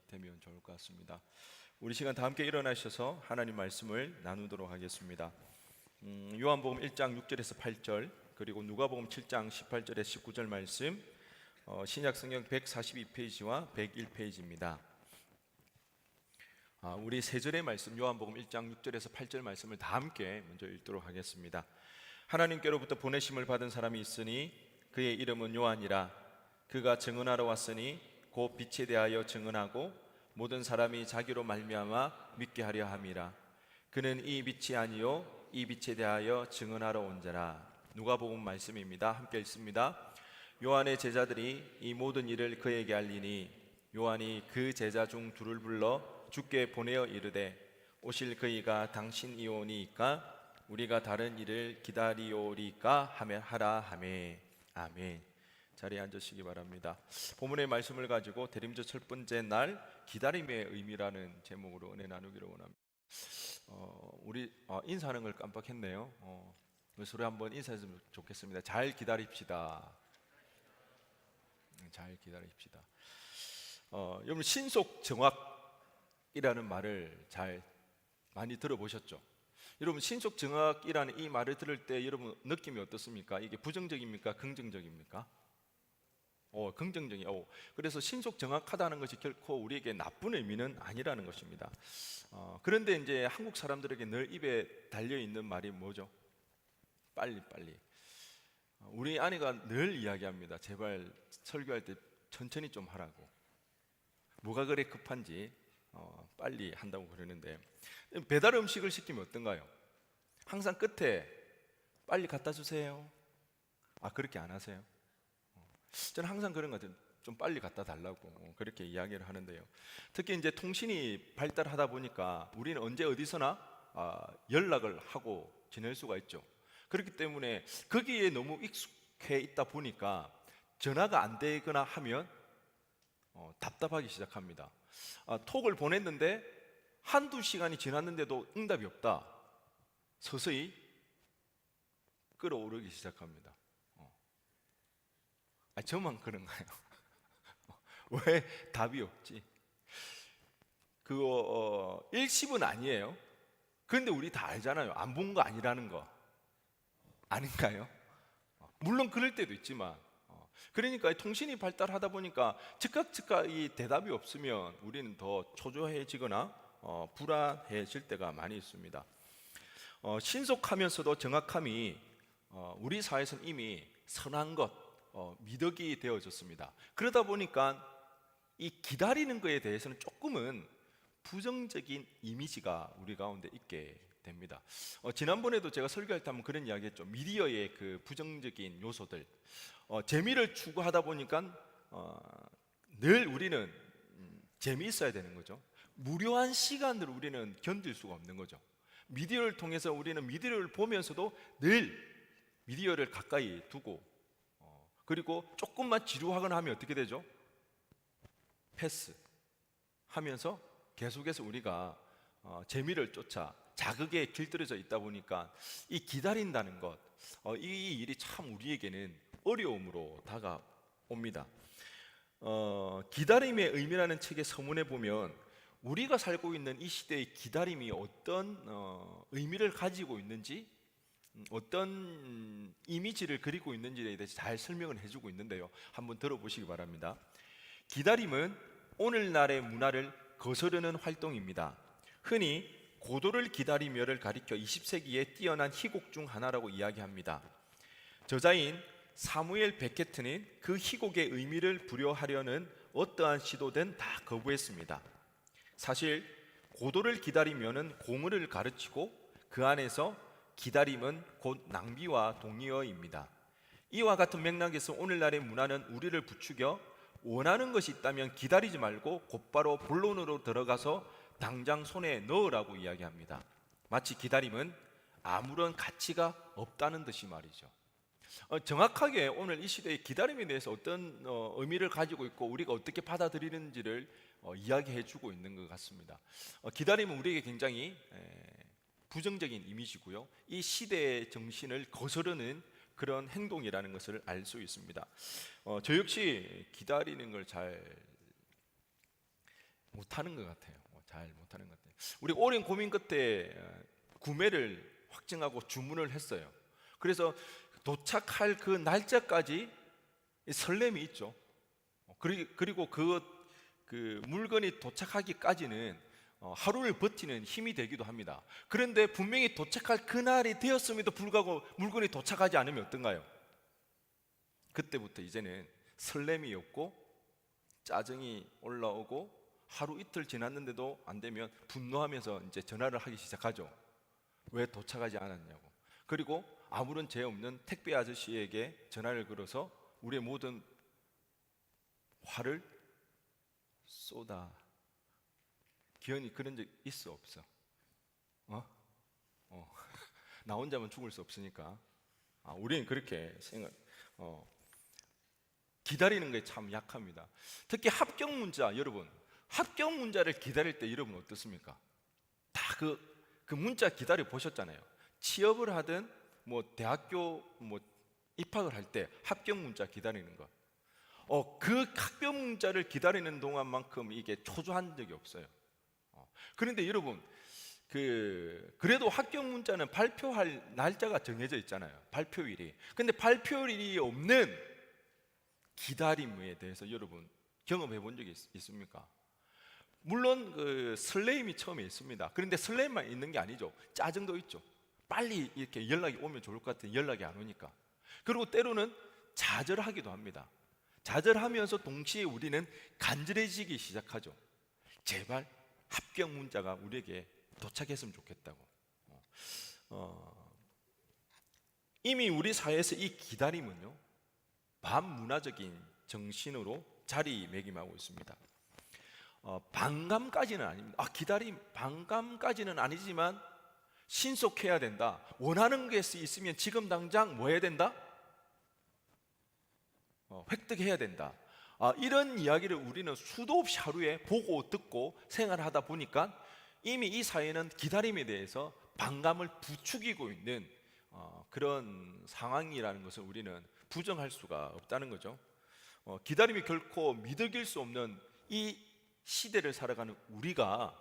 되면 좋을 것 같습니다. 우리 시간 다 함께 일어나셔서 하나님 말씀을 나누도록 하겠습니다. 요한복음 1장 6절에서 8절, 그리고 누가복음 7장 18절에서 19절 말씀, 신약 성경 142페이지와 101페이지입니다. 우리 세 절의 말씀, 요한복음 1장 6절에서 8절 말씀을 다 함께 먼저 읽도록 하겠습니다. 하나님께로부터 보내심을 받은 사람이 있으니 그의 이름은 요한이라. 그가 증언하러 왔으니 곧 빛에 대하여 증언하고 모든 사람이 자기로 말미암아 믿게 하려 함이라. 그는 이 빛이 아니요 이 빛에 대하여 증언하러 온 자라. 누가복음 말씀입니다. 함께 읽습니다. 요한의 제자들이 이 모든 일을 그에게 알리니 요한이 그 제자 중 둘을 불러 주께 보내어 이르되 오실 그이가 당신이오니이까 우리가 다른 일을 기다리오리까 하며 하라 하매. 아멘. 자리에 앉으시기 바랍니다. 본문의 말씀을 가지고 대림절 첫 번째 날 기다림의 의미라는 제목으로 은혜 나누기를 원합니다. 우리 인사하는 걸 깜빡했네요. 서로 한번 인사했으면 좋겠습니다. 잘 기다립시다. 잘 기다립시다. 여러분 신속 정확이라는 말을 잘 많이 들어보셨죠? 여러분 신속 정확이라는 이 말을 들을 때 여러분 느낌이 어떻습니까? 이게 부정적입니까? 긍정적입니까? 긍정적이에요. 그래서 신속 정확하다는 것이 결코 우리에게 나쁜 의미는 아니라는 것입니다. 그런데 이제 한국 사람들에게 늘 입에 달려 있는 말이 뭐죠? 빨리. 우리 아내가 늘 이야기합니다. 제발 설교할 때 천천히 좀 하라고. 뭐가 그래 급한지 빨리 한다고 그러는데, 배달 음식을 시키면 어떤가요? 항상 끝에 빨리 갖다 주세요. 그렇게 안 하세요? 저는 항상 그런 것 같아요. 좀 빨리 갖다 달라고 그렇게 이야기를 하는데요. 특히 이제 통신이 발달하다 보니까 우리는 언제 어디서나 연락을 하고 지낼 수가 있죠. 그렇기 때문에 거기에 너무 익숙해 있다 보니까 전화가 안 되거나 하면 답답하기 시작합니다. 톡을 보냈는데 한두 시간이 지났는데도 응답이 없다. 서서히 끌어오르기 시작합니다. 저만 그런가요? 왜 답이 없지? 그거 일십은 아니에요. 그런데 우리 다 알잖아요. 안 본 거 아니라는 거. 아닌가요? 물론 그럴 때도 있지만, 그러니까 통신이 발달하다 보니까 즉각 이 대답이 없으면 우리는 더 초조해지거나 불안해질 때가 많이 있습니다. 신속하면서도 정확함이 우리 사회에서는 이미 선한 것, 미덕이 되어졌습니다. 그러다 보니까 이 기다리는 것에 대해서는 조금은 부정적인 이미지가 우리 가운데 있게 됩니다. 지난번에도 제가 설교할 때 한번 그런 이야기 했죠. 미디어의 그 부정적인 요소들, 재미를 추구하다 보니까 늘 우리는 재미있어야 되는 거죠. 무료한 시간을 우리는 견딜 수가 없는 거죠. 미디어를 통해서 우리는 미디어를 보면서도 늘 미디어를 가까이 두고, 그리고 조금만 지루하거나 하면 어떻게 되죠? 패스 하면서 계속해서 우리가 재미를 쫓아 자극에 길들여져 있다 보니까 이 기다린다는 것, 이 일이 참 우리에게는 어려움으로 다가옵니다. 기다림의 의미라는 책의 서문에 보면 우리가 살고 있는 이 시대의 기다림이 어떤 의미를 가지고 있는지, 어떤 이미지를 그리고 있는지에 대해서 잘 설명을 해주고 있는데요. 한번 들어보시기 바랍니다. 기다림은 오늘날의 문화를 거스르는 활동입니다. 흔히 고도를 기다리며를 가리켜 20세기에 뛰어난 희곡 중 하나라고 이야기합니다. 저자인 사무엘 베케트는 그 희곡의 의미를 부여하려는 어떠한 시도든 다 거부했습니다. 사실 고도를 기다리며는 공허를 가르치고 그 안에서 기다림은 곧 낭비와 동의어입니다. 이와 같은 맥락에서 오늘날의 문화는 우리를 부추겨 원하는 것이 있다면 기다리지 말고 곧바로 본론으로 들어가서 당장 손에 넣으라고 이야기합니다. 마치 기다림은 아무런 가치가 없다는 듯이 말이죠. 정확하게 오늘 이 시대의 기다림에 대해서 어떤 의미를 가지고 있고 우리가 어떻게 받아들이는지를 이야기해 주고 있는 것 같습니다. 기다림은 우리에게 굉장히 부정적인 이미지고요. 이 시대의 정신을 거스르는 그런 행동이라는 것을 알 수 있습니다. 저 역시 기다리는 걸 잘 못하는 것 같아요. 잘 못하는 것 같아요. 우리 오랜 고민 끝에 구매를 확정하고 주문을 했어요. 그래서 도착할 그 날짜까지 설렘이 있죠. 그리고 그 물건이 도착하기까지는 하루를 버티는 힘이 되기도 합니다. 그런데 분명히 도착할 그날이 되었음에도 불구하고 물건이 도착하지 않으면 어떤가요? 그때부터 이제는 설렘이 없고 짜증이 올라오고 하루 이틀 지났는데도 안 되면 분노하면서 이제 전화를 하기 시작하죠. 왜 도착하지 않았냐고. 그리고 아무런 죄 없는 택배 아저씨에게 전화를 걸어서 우리의 모든 화를 쏟아. 기현이 그런 적 있어 없어? 나 혼자만 죽을 수 없으니까. 우리는 그렇게 기다리는 게 참 약합니다. 특히 합격 문자, 여러분 합격 문자를 기다릴 때 여러분 어떻습니까? 다 그 문자 기다려 보셨잖아요. 취업을 하든 뭐 대학교 뭐 입학을 할 때 합격 문자 기다리는 거. 그 합격 문자를 기다리는 동안만큼 이게 초조한 적이 없어요. 그런데 여러분 그래도 합격 문자는 발표할 날짜가 정해져 있잖아요. 발표일이. 근데 발표일이 없는 기다림에 대해서 여러분 경험해 본 적이 있습니까? 물론 그 설레임이 처음에 있습니다. 그런데 설레임만 있는 게 아니죠. 짜증도 있죠. 빨리 이렇게 연락이 오면 좋을 것 같은데 연락이 안 오니까. 그리고 때로는 좌절하기도 합니다. 좌절하면서 동시에 우리는 간절해지기 시작하죠. 제발 합격 문자가 우리에게 도착했으면 좋겠다고. 이미 우리 사회에서 이 기다림은요 반문화적인 정신으로 자리매김하고 있습니다. 반감까지는 아닙니다. 기다림 반감까지는 아니지만 신속해야 된다. 원하는 게 있으면 지금 당장 뭐 해야 된다? 획득해야 된다. 이런 이야기를 우리는 수도 없이 하루에 보고 듣고 생활하다 보니까 이미 이 사회는 기다림에 대해서 반감을 부추기고 있는 그런 상황이라는 것을 우리는 부정할 수가 없다는 거죠. 기다림이 결코 미덕일 수 없는 이 시대를 살아가는 우리가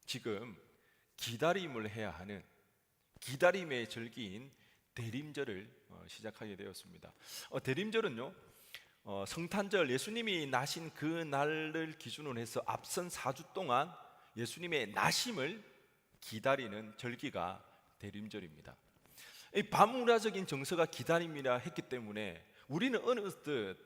지금 기다림을 해야 하는 기다림의 절기인 대림절을 시작하게 되었습니다. 대림절은요 성탄절 예수님이 나신 그 날을 기준으로 해서 앞선 4주 동안 예수님의 나심을 기다리는 절기가 대림절입니다. 이 반문화적인 정서가 기다림이라 했기 때문에 우리는 어느덧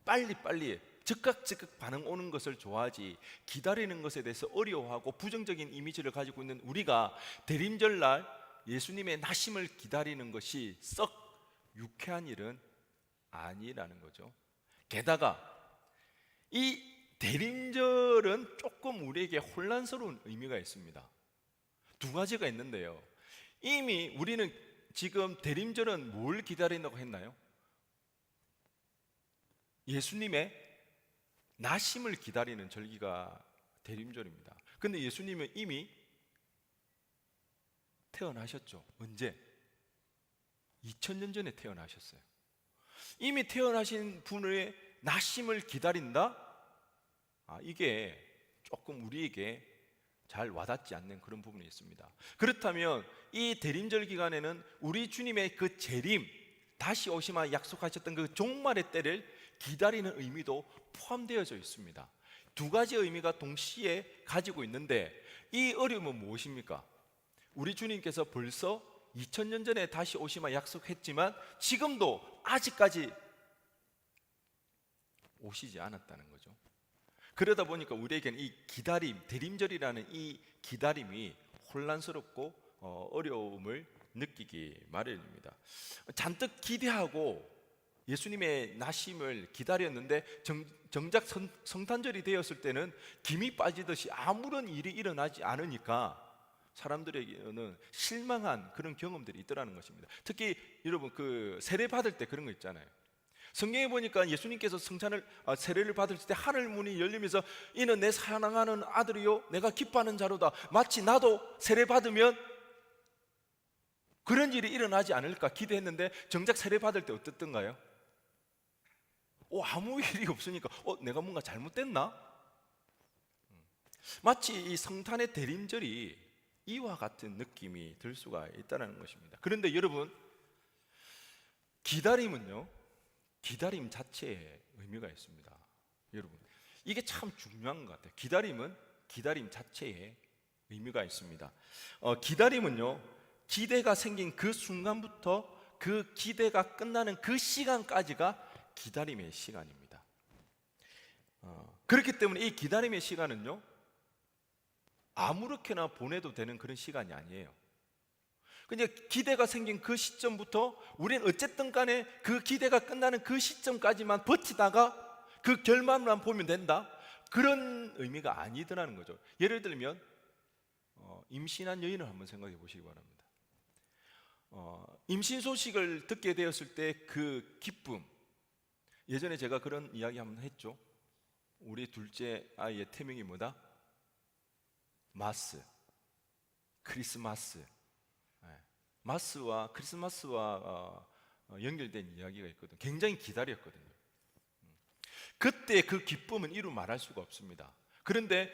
빨리빨리 즉각 반응 오는 것을 좋아하지 기다리는 것에 대해서 어려워하고 부정적인 이미지를 가지고 있는 우리가 대림절날 예수님의 나심을 기다리는 것이 썩 유쾌한 일은 아니라는 거죠. 게다가 이 대림절은 조금 우리에게 혼란스러운 의미가 있습니다. 두 가지가 있는데요. 이미 우리는 지금 대림절은 뭘 기다린다고 했나요? 예수님의 나심을 기다리는 절기가 대림절입니다. 근데 예수님은 이미 태어나셨죠. 언제? 2000년 전에 태어나셨어요. 이미 태어나신 분의 나심을 기다린다? 이게 조금 우리에게 잘 와닿지 않는 그런 부분이 있습니다. 그렇다면 이 대림절 기간에는 우리 주님의 그 재림, 다시 오시마 약속하셨던 그 종말의 때를 기다리는 의미도 포함되어져 있습니다. 두 가지 의미가 동시에 가지고 있는데 이 어려움은 무엇입니까? 우리 주님께서 벌써 2000년 전에 다시 오시마 약속했지만 지금도 아직까지 오시지 않았다는 거죠. 그러다 보니까 우리에게는 이 기다림, 대림절이라는 이 기다림이 혼란스럽고 어려움을 느끼기 마련입니다. 잔뜩 기대하고 예수님의 나심을 기다렸는데 정작 성탄절이 되었을 때는 김이 빠지듯이 아무런 일이 일어나지 않으니까 사람들에게는 실망한 그런 경험들이 있더라는 것입니다. 특히 여러분 그 세례 받을 때 그런 거 있잖아요. 성경에 보니까 예수님께서 세례를 받을 때 하늘 문이 열리면서 이는 내 사랑하는 아들이요 내가 기뻐하는 자로다. 마치 나도 세례 받으면 그런 일이 일어나지 않을까 기대했는데 정작 세례 받을 때 어떻던가요? 아무 일이 없으니까 내가 뭔가 잘못됐나? 마치 이 성탄의 대림절이 이와 같은 느낌이 들 수가 있다는 것입니다. 그런데 여러분, 기다림은요, 기다림 자체에 의미가 있습니다. 여러분, 이게 참 중요한 것 같아요. 기다림은 기다림 자체에 의미가 있습니다. 기다림은요, 기대가 생긴 그 순간부터 그 기대가 끝나는 그 시간까지가 기다림의 시간입니다. 그렇기 때문에 이 기다림의 시간은요, 아무렇게나 보내도 되는 그런 시간이 아니에요. 그냥 기대가 생긴 그 시점부터 우리는 어쨌든 간에 그 기대가 끝나는 그 시점까지만 버티다가 그 결말만 보면 된다, 그런 의미가 아니더라는 거죠. 예를 들면 임신한 여인을 한번 생각해 보시기 바랍니다. 임신 소식을 듣게 되었을 때 그 기쁨, 예전에 제가 그런 이야기 한번 했죠. 우리 둘째 아이의 태명이 뭐다? 마스, 크리스마스. 마스와 크리스마스와 연결된 이야기가 있거든요. 굉장히 기다렸거든요. 그때 그 기쁨은 이루 말할 수가 없습니다. 그런데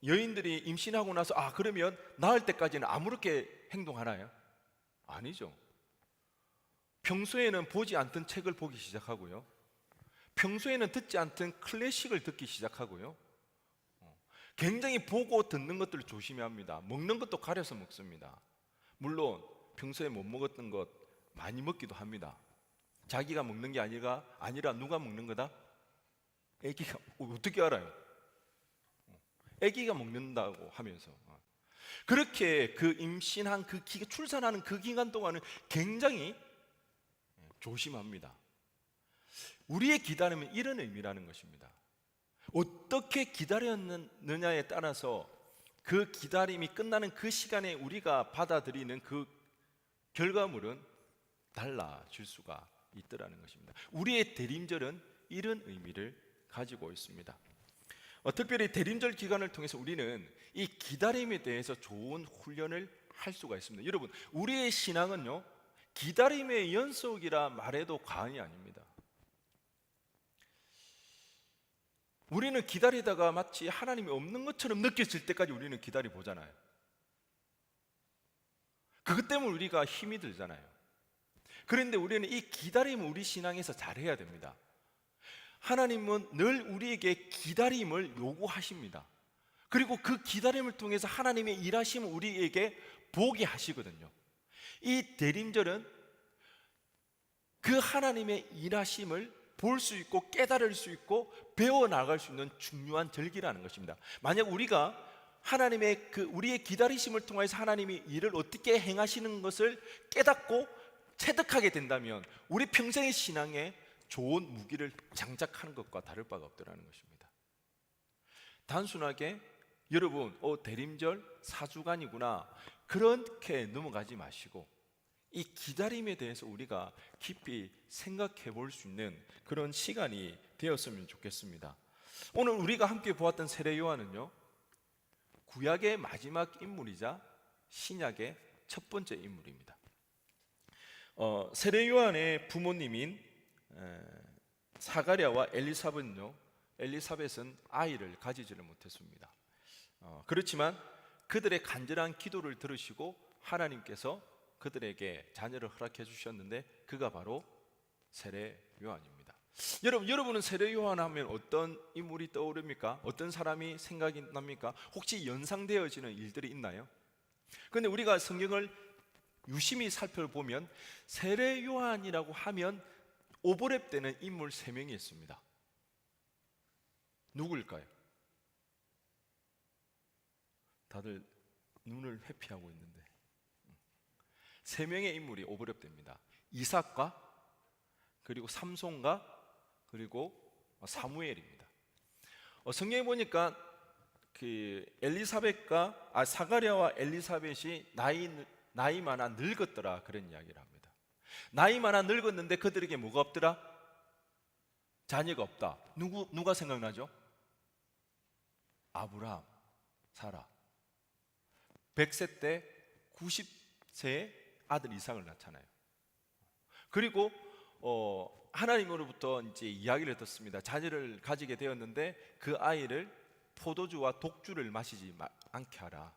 여인들이 임신하고 나서 그러면 낳을 때까지는 아무렇게 행동하나요? 아니죠. 평소에는 보지 않던 책을 보기 시작하고요, 평소에는 듣지 않던 클래식을 듣기 시작하고요, 굉장히 보고 듣는 것들을 조심합니다. 먹는 것도 가려서 먹습니다. 물론 평소에 못 먹었던 것 많이 먹기도 합니다. 자기가 먹는 게 아니라 누가 먹는 거다? 애기가. 어떻게 알아요? 애기가 먹는다고 하면서. 그렇게 그 임신한 출산하는 그 기간 동안은 굉장히 조심합니다. 우리의 기다림은 이런 의미라는 것입니다. 어떻게 기다렸느냐에 따라서 그 기다림이 끝나는 그 시간에 우리가 받아들이는 그 결과물은 달라질 수가 있더라는 것입니다. 우리의 대림절은 이런 의미를 가지고 있습니다. 특별히 대림절 기간을 통해서 우리는 이 기다림에 대해서 좋은 훈련을 할 수가 있습니다. 여러분, 우리의 신앙은요, 기다림의 연속이라 말해도 과언이 아닙니다. 우리는 기다리다가 마치 하나님이 없는 것처럼 느껴질 때까지 우리는 기다려보잖아요. 그것 때문에 우리가 힘이 들잖아요. 그런데 우리는 이 기다림을 우리 신앙에서 잘해야 됩니다. 하나님은 늘 우리에게 기다림을 요구하십니다. 그리고 그 기다림을 통해서 하나님의 일하심을 우리에게 보게 하시거든요. 이 대림절은 그 하나님의 일하심을 볼 수 있고 깨달을 수 있고 배워나갈 수 있는 중요한 절기라는 것입니다. 만약 우리가 하나님의 우리의 기다리심을 통해서 하나님이 일을 어떻게 행하시는 것을 깨닫고 체득하게 된다면 우리 평생의 신앙에 좋은 무기를 장착하는 것과 다를 바가 없더라는 것입니다. 단순하게 여러분 대림절 4주간이구나 그렇게 넘어가지 마시고 이 기다림에 대해서 우리가 깊이 생각해 볼 수 있는 그런 시간이 되었으면 좋겠습니다. 오늘 우리가 함께 보았던 세례 요한은요, 구약의 마지막 인물이자 신약의 첫 번째 인물입니다. 세례 요한의 부모님인 사가랴와 엘리사벳은 아이를 가지지를 못했습니다. 그렇지만 그들의 간절한 기도를 들으시고 하나님께서 그들에게 자녀를 허락해 주셨는데 그가 바로 세례 요한입니다. 여러분은 세례 요한 하면 어떤 인물이 떠오릅니까? 어떤 사람이 생각이 납니까? 혹시 연상되어지는 일들이 있나요? 그런데 우리가 성경을 유심히 살펴보면 세례 요한이라고 하면 오버랩되는 인물 3명이 있습니다. 누구일까요? 다들 눈을 회피하고 있는데 3명의 인물이 오버랩됩니다. 이삭과 그리고 삼손과 그리고 사무엘입니다. 성경에 보니까 사가랴와 엘리사벳이 나이 많아 늙었더라 그런 이야기를 합니다. 나이 많아 늙었는데 그들에게 뭐가 없더라? 자녀가 없다. 누가 생각나죠? 아브라함, 사라. 100세 때 90세에 아들 이삭을 낳잖아요. 그리고 하나님으로부터 이제 이야기를 듣습니다. 자녀를 가지게 되었는데 그 아이를 포도주와 독주를 마시지 않게 하라.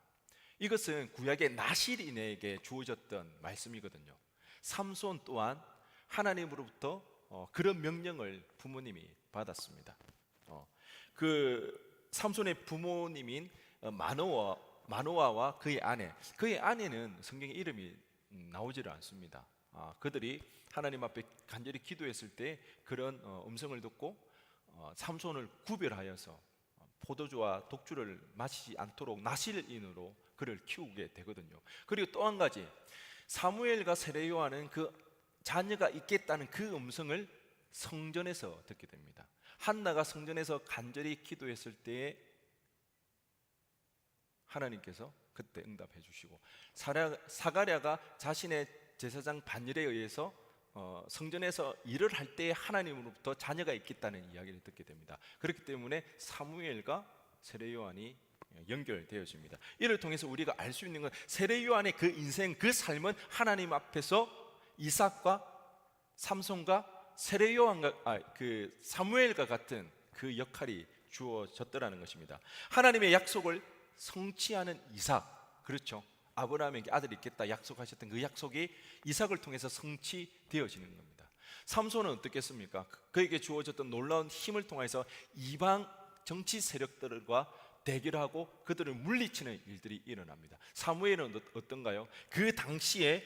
이것은 구약의 나실인에게 주어졌던 말씀이거든요. 삼손 또한 하나님으로부터 그런 명령을 부모님이 받았습니다. 그 삼손의 부모님인 마노아와 그의 아내는 성경에 이름이 나오지를 않습니다. 그들이 하나님 앞에 간절히 기도했을 때 그런 음성을 듣고 삼손을 구별하여서 포도주와 독주를 마시지 않도록 나실인으로 그를 키우게 되거든요. 그리고 또 한 가지, 사무엘과 세례요한은 그 자녀가 있겠다는 그 음성을 성전에서 듣게 됩니다. 한나가 성전에서 간절히 기도했을 때에 하나님께서 그때 응답해 주시고, 사가랴가 자신의 제사장 반열에 의해서 성전에서 일을 할 때 하나님으로부터 자녀가 있겠다는 이야기를 듣게 됩니다. 그렇기 때문에 사무엘과 세례요한이 연결되어집니다. 이를 통해서 우리가 알 수 있는 건 세례요한의 그 인생, 그 삶은 하나님 앞에서 이삭과 삼손과 그 사무엘과 같은 그 역할이 주어졌더라는 것입니다. 하나님의 약속을 성취하는 이삭, 그렇죠? 아브라함에게 아들이 있겠다 약속하셨던 그 약속이 이삭을 통해서 성취되어지는 겁니다. 삼손은 어떻겠습니까? 그에게 주어졌던 놀라운 힘을 통해서 이방 정치 세력들과 대결하고 그들을 물리치는 일들이 일어납니다. 사무엘은 어떤가요? 그 당시에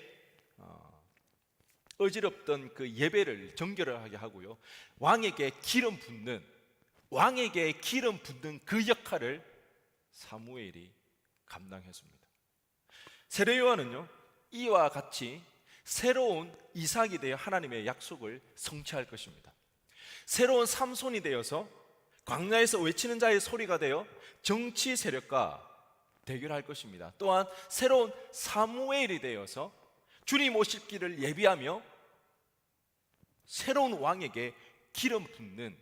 어지럽던 그 예배를 정결하게 하고요, 왕에게 기름 붓는 그 역할을 사무엘이 감당했습니다. 세례요한은요, 이와 같이 새로운 이삭이 되어 하나님의 약속을 성취할 것입니다. 새로운 삼손이 되어서 광야에서 외치는 자의 소리가 되어 정치 세력과 대결할 것입니다. 또한 새로운 사무엘이 되어서 주님 오실 길을 예비하며 새로운 왕에게 기름 붓는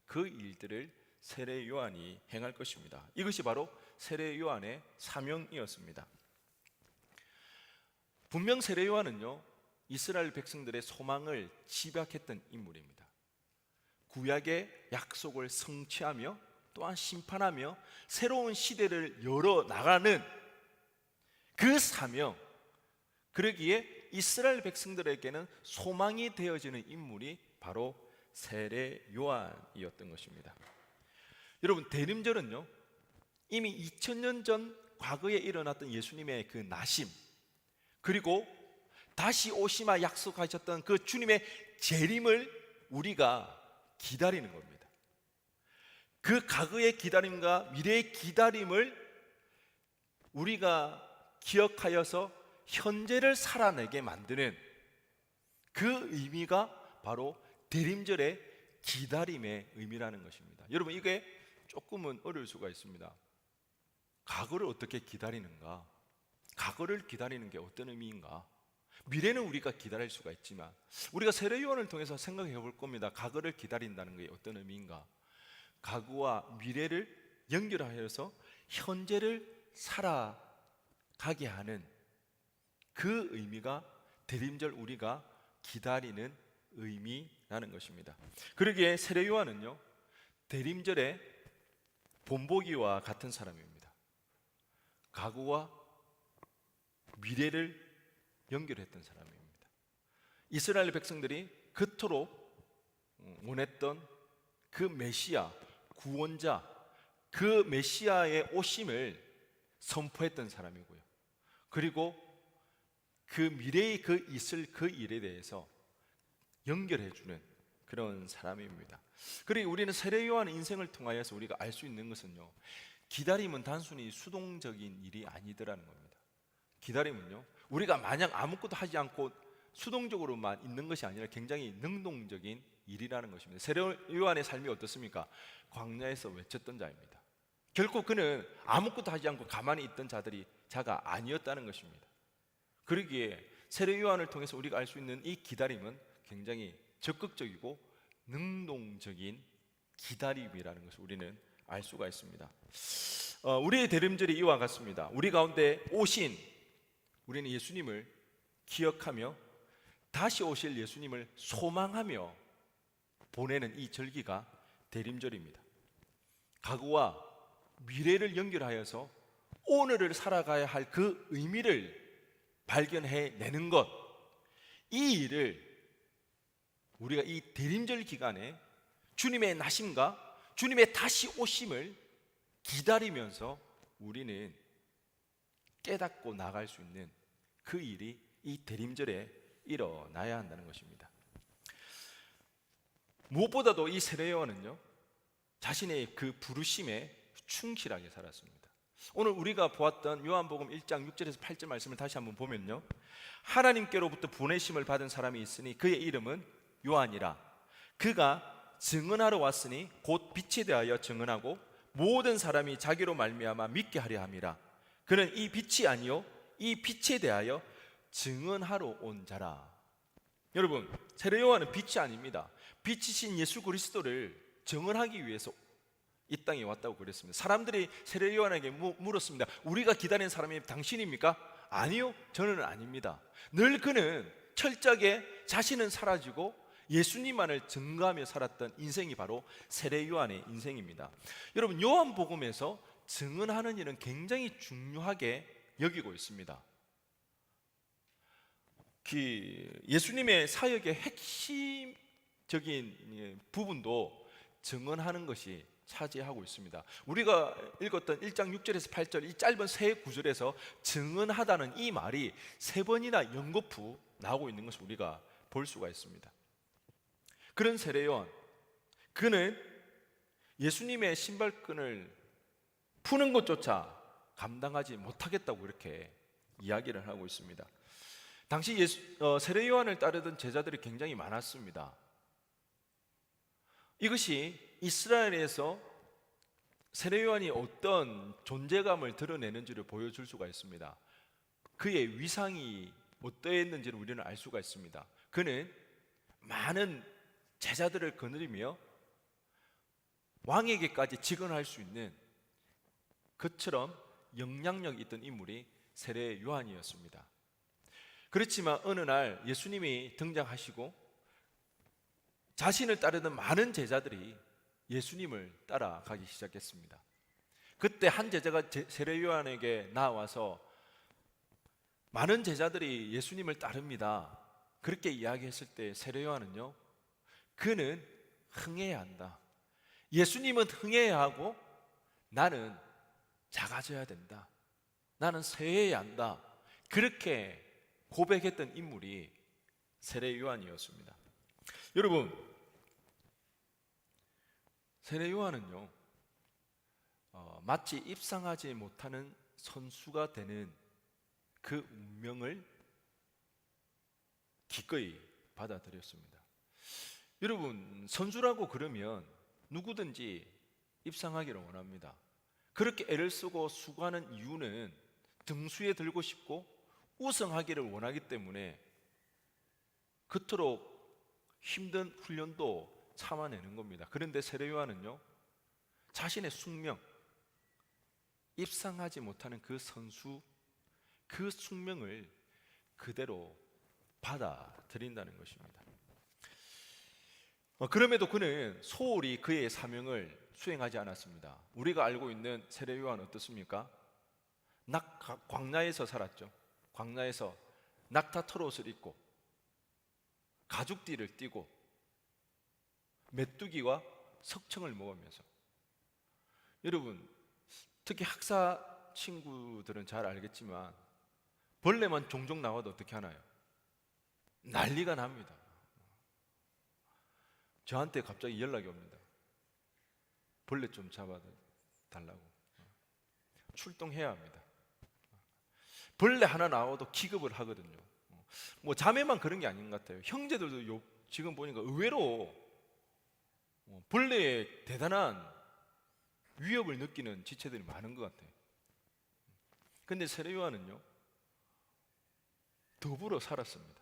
그 일들을 세례 요한이 행할 것입니다. 이것이 바로 세례 요한의 사명이었습니다. 분명 세례 요한은요, 이스라엘 백성들의 소망을 집약했던 인물입니다. 구약의 약속을 성취하며 또한 심판하며 새로운 시대를 열어 나가는 그 사명, 그러기에 이스라엘 백성들에게는 소망이 되어지는 인물이 바로 세례 요한이었던 것입니다. 여러분, 대림절은요, 이미 2000년 전 과거에 일어났던 예수님의 그 나심, 그리고 다시 오시마 약속하셨던 그 주님의 재림을 우리가 기다리는 겁니다. 그 과거의 기다림과 미래의 기다림을 우리가 기억하여서 현재를 살아내게 만드는 그 의미가 바로 대림절의 기다림의 의미라는 것입니다. 여러분, 이게 조금은 어려울 수가 있습니다. 과거를 어떻게 기다리는가? 과거를 기다리는 게 어떤 의미인가? 미래는 우리가 기다릴 수가 있지만 우리가 세례 요한을 통해서 생각해 볼 겁니다. 과거를 기다린다는 게 어떤 의미인가? 과거와 미래를 연결하여서 현재를 살아가게 하는 그 의미가 대림절 우리가 기다리는 의미라는 것입니다. 그러기에 세례 요한은요, 대림절의 본보기와 같은 사람입니다. 과거와 미래를 연결했던 사람입니다. 이스라엘 백성들이 그토록 원했던 그 메시아, 구원자, 그 메시아의 오심을 선포했던 사람이고요, 그리고 그 미래에 있을 그 일에 대해서 연결해주는 그런 사람입니다. 그리고 우리는 세례 요한의 인생을 통하여서 우리가 알 수 있는 것은요, 기다림은 단순히 수동적인 일이 아니더라는 겁니다. 기다림은요, 우리가 마냥 아무것도 하지 않고 수동적으로만 있는 것이 아니라 굉장히 능동적인 일이라는 것입니다. 세례 요한의 삶이 어떻습니까? 광야에서 외쳤던 자입니다. 결코 그는 아무것도 하지 않고 가만히 있던 자가 아니었다는 것입니다. 그러기에 세례 요한을 통해서 우리가 알 수 있는 이 기다림은 굉장히 적극적이고 능동적인 기다림이라는 것을 우리는 알 수가 있습니다. 우리의 대림절이 이와 같습니다. 우리 가운데 오신 우리는 예수님을 기억하며 다시 오실 예수님을 소망하며 보내는 이 절기가 대림절입니다. 과거와 미래를 연결하여서 오늘을 살아가야 할 그 의미를 발견해내는 것, 이 일을 우리가 이 대림절 기간에 주님의 나심과 주님의 다시 오심을 기다리면서 우리는 깨닫고 나갈 수 있는 그 일이 이 대림절에 일어나야 한다는 것입니다. 무엇보다도 이 세례요한은요, 자신의 그 부르심에 충실하게 살았습니다. 오늘 우리가 보았던 요한복음 1장 6절에서 8절 말씀을 다시 한번 보면요, 하나님께로부터 보내심을 받은 사람이 있으니 그의 이름은 요한이라. 그가 증언하러 왔으니 곧 빛에 대하여 증언하고 모든 사람이 자기로 말미암아 믿게 하려 함이라. 그는 이 빛이 아니요 이 빛에 대하여 증언하러 온 자라. 여러분, 세례 요한은 빛이 아닙니다. 빛이신 예수 그리스도를 증언하기 위해서 이 땅에 왔다고 그랬습니다. 사람들이 세례 요한에게 물었습니다. 우리가 기다리는 사람이 당신입니까? 아니요, 저는 아닙니다. 늘 그는 철저하게 자신은 사라지고 예수님만을 증거하며 살았던 인생이 바로 세례 요한의 인생입니다. 여러분, 요한복음에서 증언하는 일은 굉장히 중요하게 여기고 있습니다. 예수님의 사역의 핵심적인 부분도 증언하는 것이 차지하고 있습니다. 우리가 읽었던 1장 6절에서 8절 이 짧은 세 구절에서 증언하다는 이 말이 세 번이나 연거푸 나오고 있는 것을 우리가 볼 수가 있습니다. 그런 세례 요한, 그는 예수님의 신발끈을 푸는 것조차 감당하지 못하겠다고 이렇게 이야기를 하고 있습니다. 당시 세례 요한을 따르던 제자들이 굉장히 많았습니다. 이것이 이스라엘에서 세례 요한이 어떤 존재감을 드러내는지를 보여줄 수가 있습니다. 그의 위상이 어떠했는지를 우리는 알 수가 있습니다. 그는 많은 제자들을 거느리며 왕에게까지 직언할 수 있는 그처럼 영향력이 있던 인물이 세례 요한이었습니다. 그렇지만 어느 날 예수님이 등장하시고 자신을 따르던 많은 제자들이 예수님을 따라가기 시작했습니다. 그때 한 제자가 세례 요한에게 나와서 많은 제자들이 예수님을 따릅니다, 그렇게 이야기했을 때 세례 요한은요, 그는 흥해야 한다. 예수님은 흥해야 하고 나는 작아져야 된다. 나는 쇠해야 한다. 그렇게 고백했던 인물이 세례 요한이었습니다. 여러분, 세례 요한은요, 마치 입상하지 못하는 선수가 되는 그 운명을 기꺼이 받아들였습니다. 여러분, 선수라고 그러면 누구든지 입상하기를 원합니다. 그렇게 애를 쓰고 수고하는 이유는 등수에 들고 싶고 우승하기를 원하기 때문에 그토록 힘든 훈련도 참아내는 겁니다. 그런데 세례 요한은요, 자신의 숙명, 입상하지 못하는 그 선수, 그 숙명을 그대로 받아들인다는 것입니다. 그럼에도 그는 소홀히 그의 사명을 수행하지 않았습니다. 우리가 알고 있는 세례 요한은 어떻습니까? 광야에서 살았죠. 광야에서 낙타 털옷을 입고 가죽띠를 띠고 메뚜기와 석청을 먹으면서, 여러분, 특히 학사 친구들은 잘 알겠지만 벌레만 종종 나와도 어떻게 하나요? 난리가 납니다. 저한테 갑자기 연락이 옵니다. 벌레 좀 잡아달라고. 출동해야 합니다. 벌레 하나 나와도 기겁을 하거든요. 뭐 자매만 그런 게 아닌 것 같아요. 형제들도 지금 보니까 의외로 벌레에 대단한 위협을 느끼는 지체들이 많은 것 같아요. 근데 세례 요한은요, 더불어 살았습니다.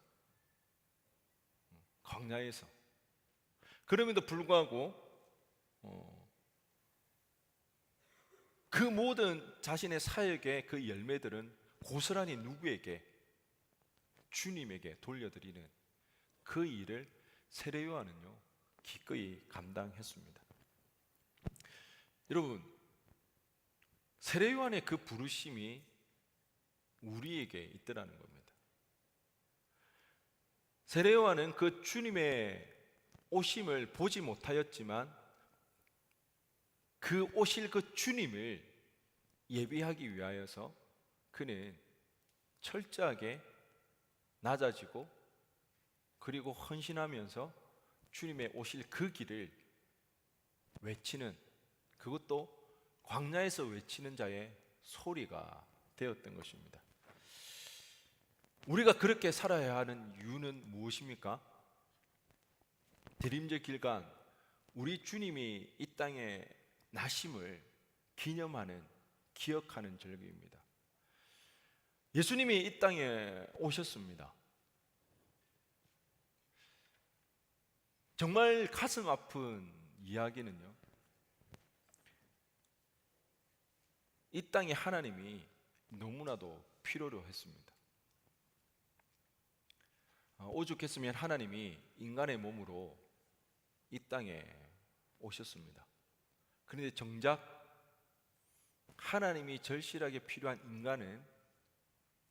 광야에서. 그럼에도 불구하고 그 모든 자신의 사역의 그 열매들은 고스란히 누구에게? 주님에게 돌려드리는 그 일을 세례 요한은요, 기꺼이 감당했습니다. 여러분, 세례 요한의 그 부르심이 우리에게 있더라는 겁니다. 세례 요한은 그 주님의 오심을 보지 못하였지만 그 오실 그 주님을 예비하기 위하여서 그는 철저하게 낮아지고 그리고 헌신하면서 주님의 오실 그 길을 외치는, 그것도 광야에서 외치는 자의 소리가 되었던 것입니다. 우리가 그렇게 살아야 하는 이유는 무엇입니까? 대림절 길간 우리 주님이 이 땅에 나심을 기념하는, 기억하는 절기입니다. 예수님이 이 땅에 오셨습니다. 정말 가슴 아픈 이야기는요, 이 땅에 하나님이 너무나도 필요로 했습니다. 오죽했으면 하나님이 인간의 몸으로 이 땅에 오셨습니다. 그런데 정작 하나님이 절실하게 필요한 인간은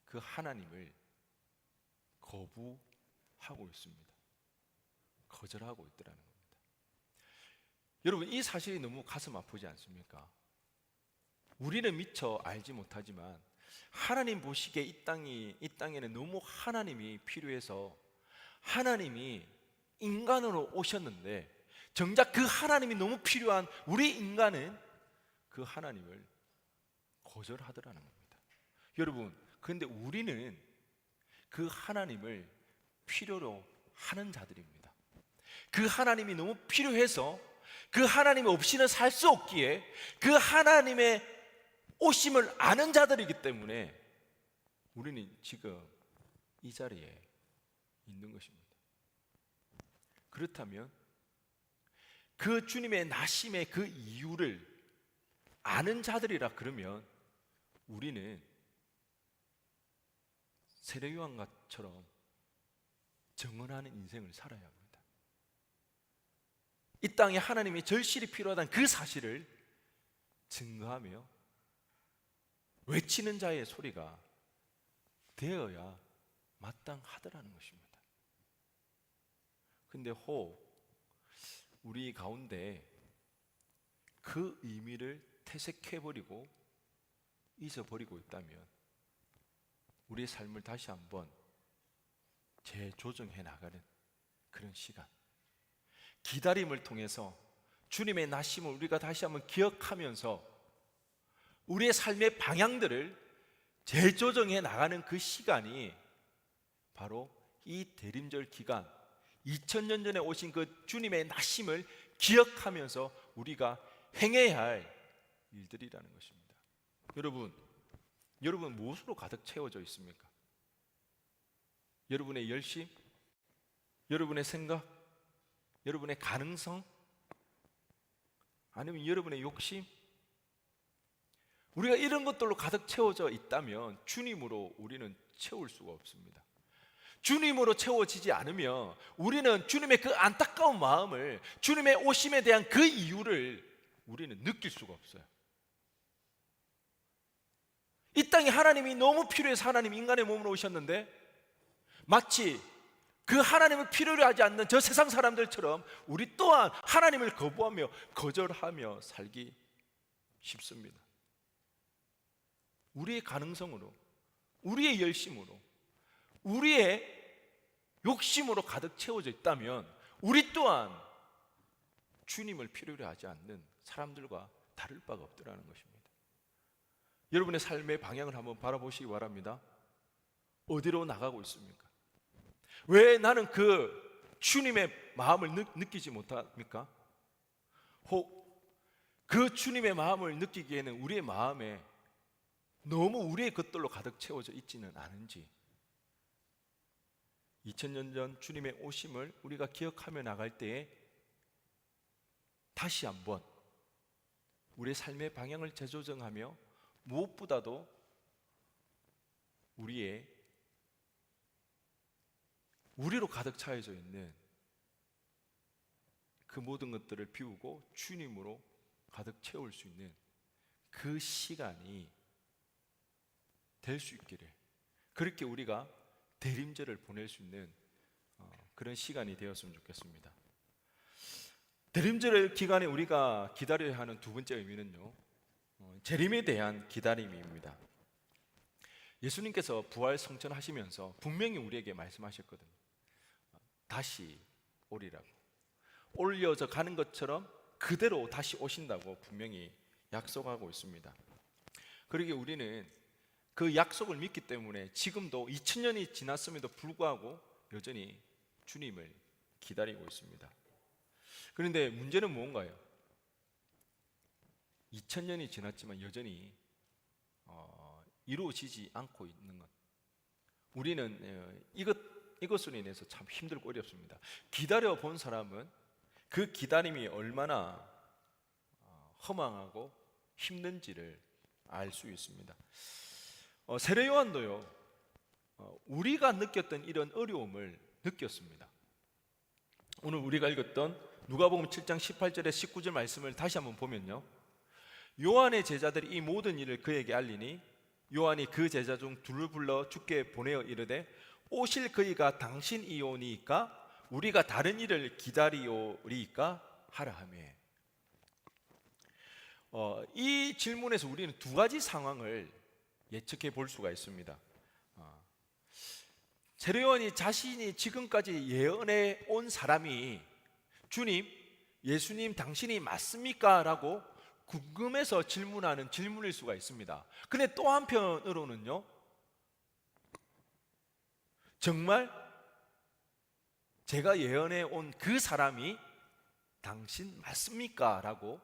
그 하나님을 거부하고 있습니다. 거절하고 있더라는 겁니다. 여러분, 이 사실이 너무 가슴 아프지 않습니까? 우리는 미처 알지 못하지만 하나님 보시기에 이 땅에는 너무 하나님이 필요해서 하나님이 인간으로 오셨는데, 정작 그 하나님이 너무 필요한 우리 인간은 그 하나님을 거절하더라는 겁니다. 여러분, 그런데 우리는 그 하나님을 필요로 하는 자들입니다. 그 하나님이 너무 필요해서 그 하나님 없이는 살 수 없기에 그 하나님의 오심을 아는 자들이기 때문에 우리는 지금 이 자리에 있는 것입니다. 그렇다면 그 주님의 나심의 그 이유를 아는 자들이라 그러면 우리는 세례 요한처럼 정언하는 인생을 살아야 합니다. 이 땅에 하나님이 절실히 필요하다는 그 사실을 증거하며 외치는 자의 소리가 되어야 마땅하더라는 것입니다. 근데 혹 우리 가운데 그 의미를 퇴색해버리고 잊어버리고 있다면 우리의 삶을 다시 한번 재조정해 나가는 그런 시간, 기다림을 통해서 주님의 나심을 우리가 다시 한번 기억하면서 우리의 삶의 방향들을 재조정해 나가는 그 시간이 바로 이 대림절 기간, 2000년 전에 오신 그 주님의 나심을 기억하면서 우리가 행해야 할 일들이라는 것입니다. 여러분 무엇으로 가득 채워져 있습니까? 여러분의 열심, 여러분의 생각, 여러분의 가능성, 아니면 여러분의 욕심? 우리가 이런 것들로 가득 채워져 있다면 주님으로 우리는 채울 수가 없습니다. 주님으로 채워지지 않으면 우리는 주님의 그 안타까운 마음을, 주님의 오심에 대한 그 이유를 우리는 느낄 수가 없어요. 이 땅에 하나님이 너무 필요해서 하나님 인간의 몸으로 오셨는데 마치 그 하나님을 필요로 하지 않는 저 세상 사람들처럼 우리 또한 하나님을 거부하며 거절하며 살기 쉽습니다. 우리의 가능성으로, 우리의 열심으로, 우리의 욕심으로 가득 채워져 있다면 우리 또한 주님을 필요로 하지 않는 사람들과 다를 바가 없더라는 것입니다. 여러분의 삶의 방향을 한번 바라보시기 바랍니다. 어디로 나가고 있습니까? 왜 나는 그 주님의 마음을 느끼지 못합니까? 혹 그 주님의 마음을 느끼기에는 우리의 마음에 너무 우리의 것들로 가득 채워져 있지는 않은지, 2000년 전 주님의 오심을 우리가 기억하며 나갈 때에 다시 한번 우리의 삶의 방향을 재조정하며 무엇보다도 우리로 가득 차여져 있는 그 모든 것들을 비우고 주님으로 가득 채울 수 있는 그 시간이 될 수 있기를, 그렇게 우리가 대림절을 보낼 수 있는 그런 시간이 되었으면 좋겠습니다. 대림절 기간에 우리가 기다려야 하는 두 번째 의미는요, 재림에 대한 기다림입니다. 예수님께서 부활 성천하시면서 분명히 우리에게 말씀하셨거든요. 다시 오리라고, 올려져 가는 것처럼 그대로 다시 오신다고 분명히 약속하고 있습니다. 그러기에 우리는 그 약속을 믿기 때문에 지금도 2000년이 지났음에도 불구하고 여전히 주님을 기다리고 있습니다. 그런데 문제는 무언가요? 2000년이 지났지만 여전히 이루어지지 않고 있는 것, 우리는 이것으로 인해서 참 힘들고 어렵습니다. 기다려 본 사람은 그 기다림이 얼마나 허망하고 힘든지를 알 수 있습니다. 세례 요한도요, 우리가 느꼈던 이런 어려움을 느꼈습니다. 오늘 우리가 읽었던 누가복음 7장 18절에 19절 말씀을 다시 한번 보면요, 요한의 제자들이 이 모든 일을 그에게 알리니 요한이 그 제자 중 둘을 불러 주께 보내어 이르되 오실 그이가 당신이오니이까 우리가 다른 일을 기다리오리이까 하라 하며. 이 질문에서 우리는 두 가지 상황을 예측해 볼 수가 있습니다. 세례 요한이 자신이 지금까지 예언해 온 사람이 주님, 예수님 당신이 맞습니까? 라고 궁금해서 질문하는 질문일 수가 있습니다. 근데 또 한편으로는요, 정말 제가 예언해 온 그 사람이 당신 맞습니까? 라고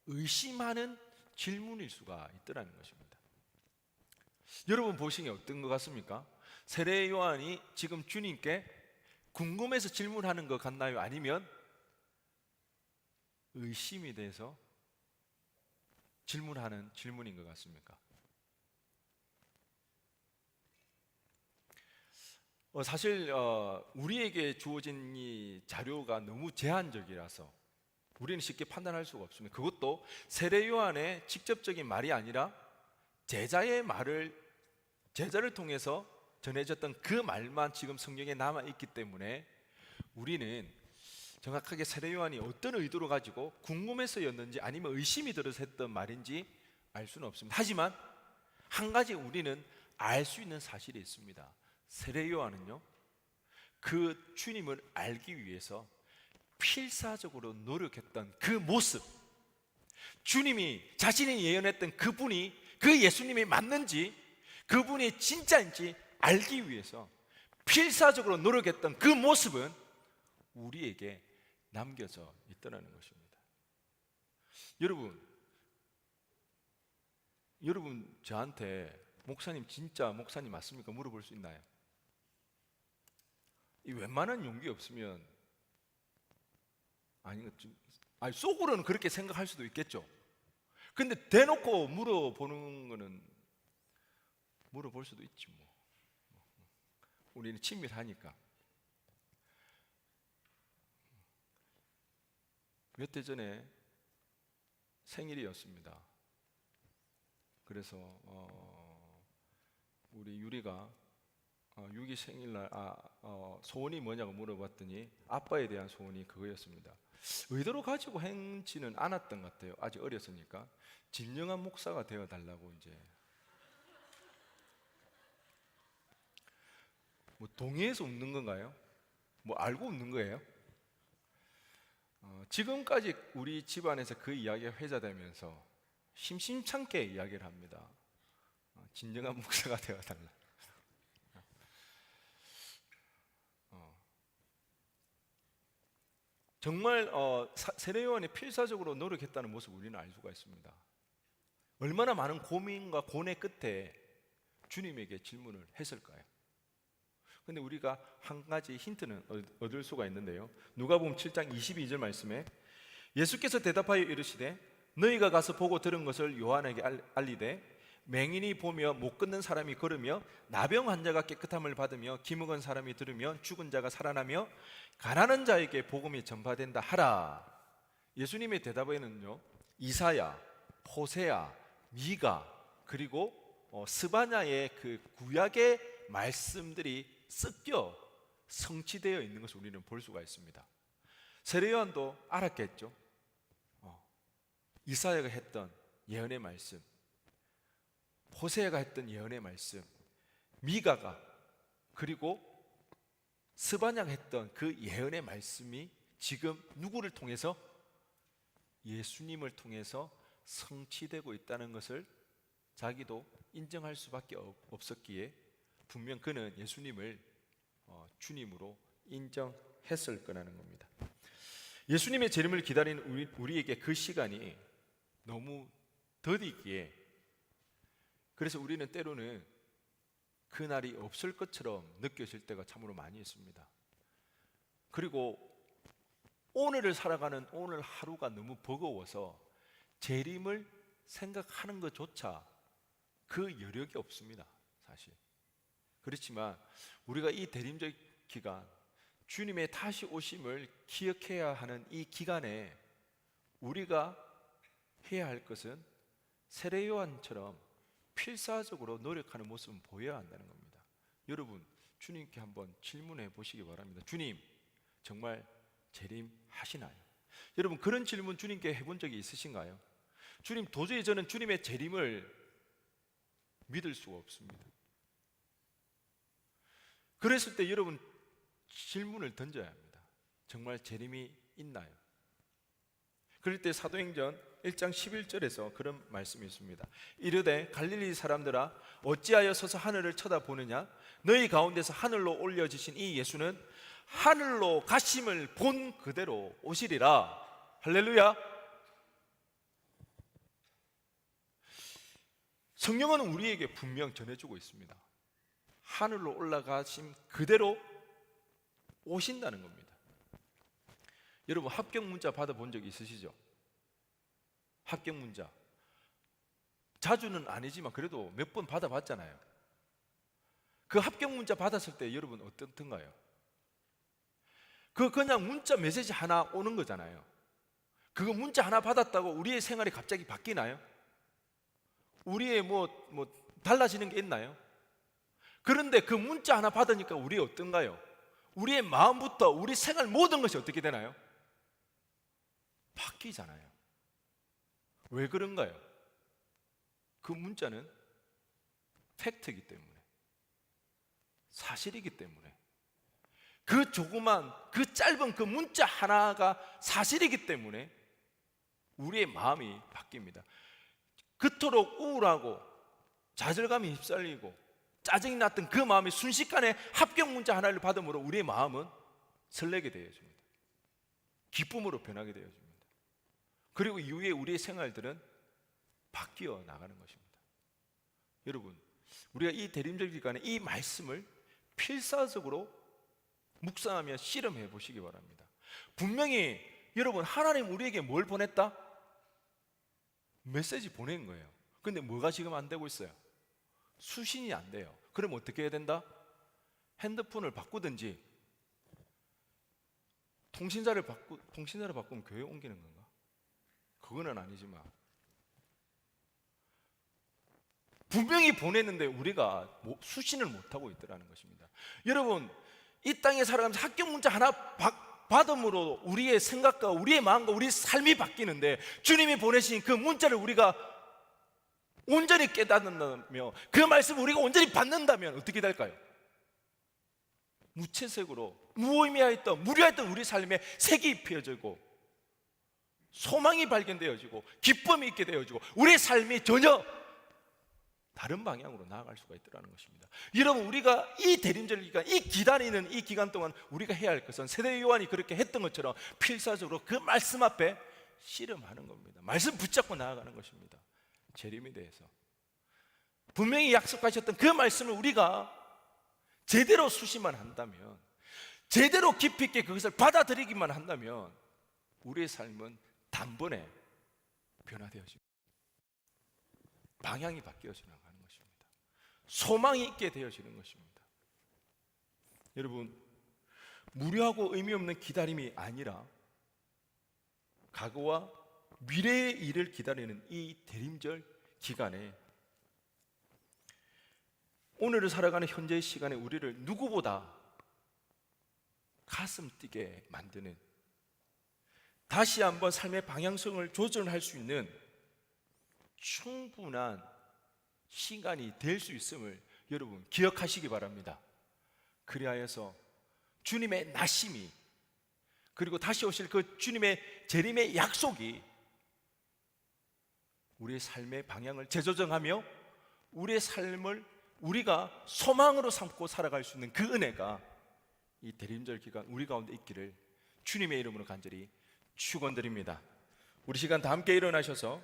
의심하는 질문일 수가 있더라는 것입니다. 여러분 보시기에 어떤 것 같습니까? 세례 요한이 지금 주님께 궁금해서 질문하는 것 같나요? 아니면 의심이 돼서 질문하는 질문인 것 같습니까? 사실 우리에게 주어진 이 자료가 너무 제한적이라서 우리는 쉽게 판단할 수가 없습니다. 그것도 세례 요한의 직접적인 말이 아니라 제자의 말을, 제자를 통해서 전해졌던 그 말만 지금 성경에 남아있기 때문에 우리는 정확하게 세례 요한이 어떤 의도를 가지고 궁금해서였는지 아니면 의심이 들어서 했던 말인지 알 수는 없습니다. 하지만 한 가지 우리는 알 수 있는 사실이 있습니다. 세례 요한은요, 그 주님을 알기 위해서 필사적으로 노력했던 그 모습, 주님이 자신이 예언했던 그분이 그 예수님이 맞는지 그분이 진짜인지 알기 위해서 필사적으로 노력했던 그 모습은 우리에게 남겨져 있더라는 것입니다. 여러분 저한테 목사님 진짜 목사님 맞습니까? 물어볼 수 있나요? 이 웬만한 용기 없으면 아니 속으로는 그렇게 생각할 수도 있겠죠. 근데 대놓고 물어보는 거는 물어볼 수도 있지 뭐. 우리는 친밀하니까. 몇 달 전에 생일이었습니다. 그래서 우리 유리가 유기 생일날 소원이 뭐냐고 물어봤더니 아빠에 대한 소원이 그거였습니다. 의도로 가지고 행치는 않았던 것 같아요. 아직 어렸으니까. 진정한 목사가 되어 달라고 이제. 뭐 동의해서 웃는 건가요? 뭐 알고 웃는 거예요? 지금까지 우리 집안에서 그 이야기가 회자되면서 심심찮게 이야기를 합니다. 진정한 목사가 되어 달라. 정말 세례 요한이 필사적으로 노력했다는 모습을 우리는 알 수가 있습니다. 얼마나 많은 고민과 고뇌 끝에 주님에게 질문을 했을까요? 근데 우리가 한 가지 힌트는 얻을 수가 있는데요, 누가복음 7장 22절 말씀에 예수께서 대답하여 이르시되 너희가 가서 보고 들은 것을 요한에게 알리되 맹인이 보며 못 걷는 사람이 걸으며 나병 환자가 깨끗함을 받으며 기먹은 사람이 들으며 죽은 자가 살아나며 가난한 자에게 복음이 전파된다 하라. 예수님의 대답에는요, 이사야 호세아, 미가, 그리고 스바냐의 그 구약의 말씀들이 섞여 성취되어 있는 것을 우리는 볼 수가 있습니다. 세례요한도 알았겠죠. 이사야가 했던 예언의 말씀, 호세아가 했던 예언의 말씀, 미가가 그리고 스바냐가 했던 그 예언의 말씀이 지금 누구를 통해서? 예수님을 통해서 성취되고 있다는 것을 자기도 인정할 수밖에 없었기에 분명 그는 예수님을 주님으로 인정했을 거라는 겁니다. 예수님의 재림을 기다리는 우리에게 그 시간이 너무 더디기에, 그래서 우리는 때로는 그날이 없을 것처럼 느껴질 때가 참으로 많이 있습니다. 그리고 오늘을 살아가는 오늘 하루가 너무 버거워서 재림을 생각하는 것조차 그 여력이 없습니다, 사실. 그렇지만 우리가 이 대림절 기간, 주님의 다시 오심을 기억해야 하는 이 기간에 우리가 해야 할 것은 세례 요한처럼 필사적으로 노력하는 모습은 보여야 한다는 겁니다. 여러분, 주님께 한번 질문해 보시기 바랍니다. 주님, 정말 재림하시나요? 여러분, 그런 질문 주님께 해본 적이 있으신가요? 주님, 도저히 저는 주님의 재림을 믿을 수가 없습니다. 그랬을 때 여러분 질문을 던져야 합니다. 정말 재림이 있나요? 그럴 때 사도행전 1장 11절에서 그런 말씀이 있습니다. 이르되 갈릴리 사람들아 어찌하여 서서 하늘을 쳐다보느냐? 너희 가운데서 하늘로 올려지신 이 예수는 하늘로 가심을 본 그대로 오시리라. 할렐루야. 성경은 우리에게 분명 전해주고 있습니다. 하늘로 올라가심 그대로 오신다는 겁니다. 여러분, 합격 문자 받아본 적 있으시죠? 합격 문자 자주는 아니지만 그래도 몇 번 받아봤잖아요. 그 합격 문자 받았을 때 여러분 어떻던가요? 그냥 문자 메시지 하나 오는 거잖아요. 그거 문자 하나 받았다고 우리의 생활이 갑자기 바뀌나요? 우리의 달라지는 게 있나요? 그런데 그 문자 하나 받으니까 우리 어떤가요? 우리의 마음부터 우리 생활 모든 것이 어떻게 되나요? 바뀌잖아요. 왜 그런가요? 그 문자는 팩트이기 때문에, 사실이기 때문에, 그 조그만 그 짧은 그 문자 하나가 사실이기 때문에 우리의 마음이 바뀝니다. 그토록 우울하고 좌절감이 휩쓸리고 짜증이 났던 그 마음이 순식간에 합격 문자 하나를 받음으로 우리의 마음은 설레게 되어집니다. 기쁨으로 변하게 되어집니다. 그리고 이후에 우리의 생활들은 바뀌어 나가는 것입니다. 여러분, 우리가 이 대림절 기간에 이 말씀을 필사적으로 묵상하며 실험해 보시기 바랍니다. 분명히 여러분, 하나님 우리에게 뭘 보냈다? 메시지 보낸 거예요. 근데 뭐가 지금 안 되고 있어요? 수신이 안 돼요. 그럼 어떻게 해야 된다? 핸드폰을 바꾸든지 통신사를 바꾸면 교회 옮기는 건가? 그거는 아니지만 분명히 보냈는데 우리가 수신을 못하고 있더라는 것입니다. 여러분, 이 땅에 살아가면서 합격 문자 하나 받음으로 우리의 생각과 우리의 마음과 우리의 삶이 바뀌는데, 주님이 보내신 그 문자를 우리가 온전히 깨닫는다며 그 말씀을 우리가 온전히 받는다면 어떻게 될까요? 무채색으로 무의미하였던 무료했던 우리 삶에 색이 입혀지고 소망이 발견되어지고 기쁨이 있게 되어지고 우리의 삶이 전혀 다른 방향으로 나아갈 수가 있다는 것입니다. 여러분, 우리가 이 대림절 기간, 이 기다리는 이 기간 동안 우리가 해야 할 것은 세례 요한이 그렇게 했던 것처럼 필사적으로 그 말씀 앞에 씨름하는 겁니다. 말씀 붙잡고 나아가는 것입니다. 재림에 대해서 분명히 약속하셨던 그 말씀을 우리가 제대로 수시만 한다면, 제대로 깊이 있게 그것을 받아들이기만 한다면 우리의 삶은 단번에 변화되어집니다. 방향이 바뀌어져 나가는 것입니다. 소망이 있게 되어지는 것입니다. 여러분, 무료하고 의미 없는 기다림이 아니라 각오와 미래의 일을 기다리는 이 대림절 기간에 오늘을 살아가는 현재의 시간에 우리를 누구보다 가슴 뛰게 만드는, 다시 한번 삶의 방향성을 조절할 수 있는 충분한 시간이 될 수 있음을 여러분 기억하시기 바랍니다. 그리하여서 주님의 나심이, 그리고 다시 오실 그 주님의 재림의 약속이 우리의 삶의 방향을 재조정하며 우리의 삶을 우리가 소망으로 삼고 살아갈 수 있는 그 은혜가 이 대림절 기간 우리 가운데 있기를 주님의 이름으로 간절히 축원드립니다. 우리 시간 다 함께 일어나셔서